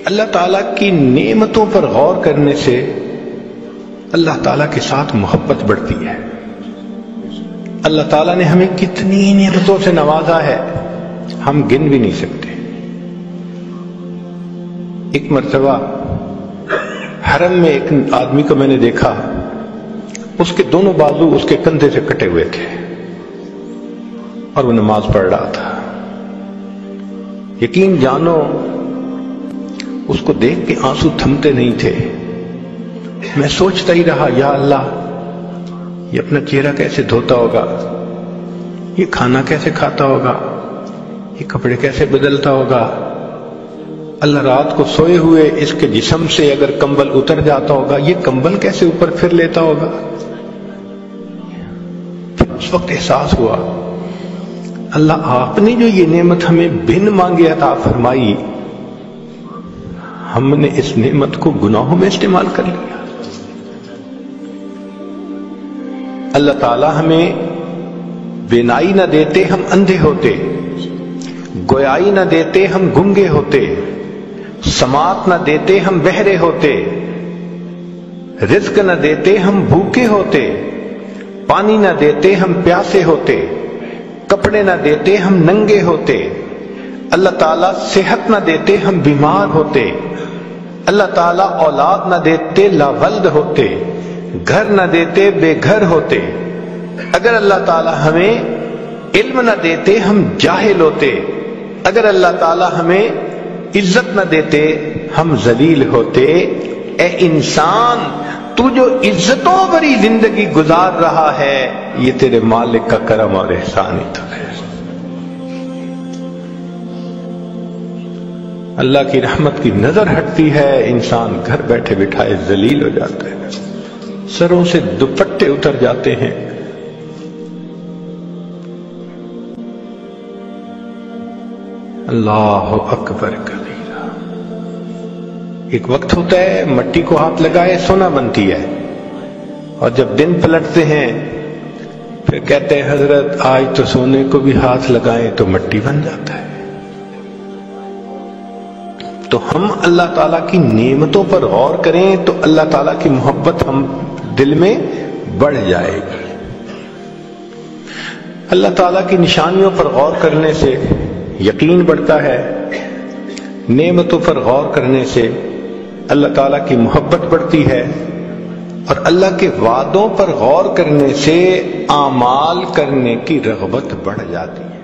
اللہ تعالیٰ کی نعمتوں پر غور کرنے سے اللہ تعالیٰ کے ساتھ محبت بڑھتی ہے۔ اللہ تعالیٰ نے ہمیں کتنی نعمتوں سے نوازا ہے، ہم گن بھی نہیں سکتے۔ ایک مرتبہ حرم میں ایک آدمی کو میں نے دیکھا، اس کے دونوں بازو اس کے کندھے سے کٹے ہوئے تھے اور وہ نماز پڑھ رہا تھا۔ یقین جانو اس کو دیکھ کے آنسو تھمتے نہیں تھے۔ میں سوچتا ہی رہا، یا اللہ، یہ اپنا چہرہ کیسے دھوتا ہوگا، یہ کھانا کیسے کھاتا ہوگا، یہ کپڑے کیسے بدلتا ہوگا۔ اللہ رات کو سوئے ہوئے اس کے جسم سے اگر کمبل اتر جاتا ہوگا، یہ کمبل کیسے اوپر پھر لیتا ہوگا۔ پھر اس وقت احساس ہوا، اللہ آپ نے جو یہ نعمت ہمیں بن مانگے عطا فرمائی، ہم نے اس نعمت کو گناہوں میں استعمال کر لیا۔ اللہ تعالیٰ ہمیں بینائی نہ دیتے ہم اندھے ہوتے، گویائی نہ دیتے ہم گنگے ہوتے، سماعت نہ دیتے ہم بہرے ہوتے، رزق نہ دیتے ہم بھوکے ہوتے، پانی نہ دیتے ہم پیاسے ہوتے، کپڑے نہ دیتے ہم ننگے ہوتے، اللہ تعالیٰ صحت نہ دیتے ہم بیمار ہوتے، اللہ تعالیٰ اولاد نہ دیتے لاولد ہوتے، گھر نہ دیتے بے گھر ہوتے۔ اگر اللہ تعالیٰ ہمیں علم نہ دیتے ہم جاہل ہوتے، اگر اللہ تعالیٰ ہمیں عزت نہ دیتے ہم ذلیل ہوتے۔ اے انسان، تو جو عزتوں بری زندگی گزار رہا ہے، یہ تیرے مالک کا کرم اور احسان ہی تو ہے۔ اللہ کی رحمت کی نظر ہٹتی ہے، انسان گھر بیٹھے بٹھائے ذلیل ہو جاتا ہے، سروں سے دوپٹے اتر جاتے ہیں۔ اللہ اکبر کبیرہ۔ ایک وقت ہوتا ہے مٹی کو ہاتھ لگائے سونا بنتی ہے، اور جب دن پلٹتے ہیں پھر کہتے ہیں حضرت آج تو سونے کو بھی ہاتھ لگائیں تو مٹی بن جاتا ہے۔ تو ہم اللہ تعالیٰ کی نعمتوں پر غور کریں تو اللہ تعالیٰ کی محبت ہم دل میں بڑھ جائے گی۔ اللہ تعالیٰ کی نشانیوں پر غور کرنے سے یقین بڑھتا ہے، نعمتوں پر غور کرنے سے اللہ تعالیٰ کی محبت بڑھتی ہے، اور اللہ کے وعدوں پر غور کرنے سے اعمال کرنے کی رغبت بڑھ جاتی ہے۔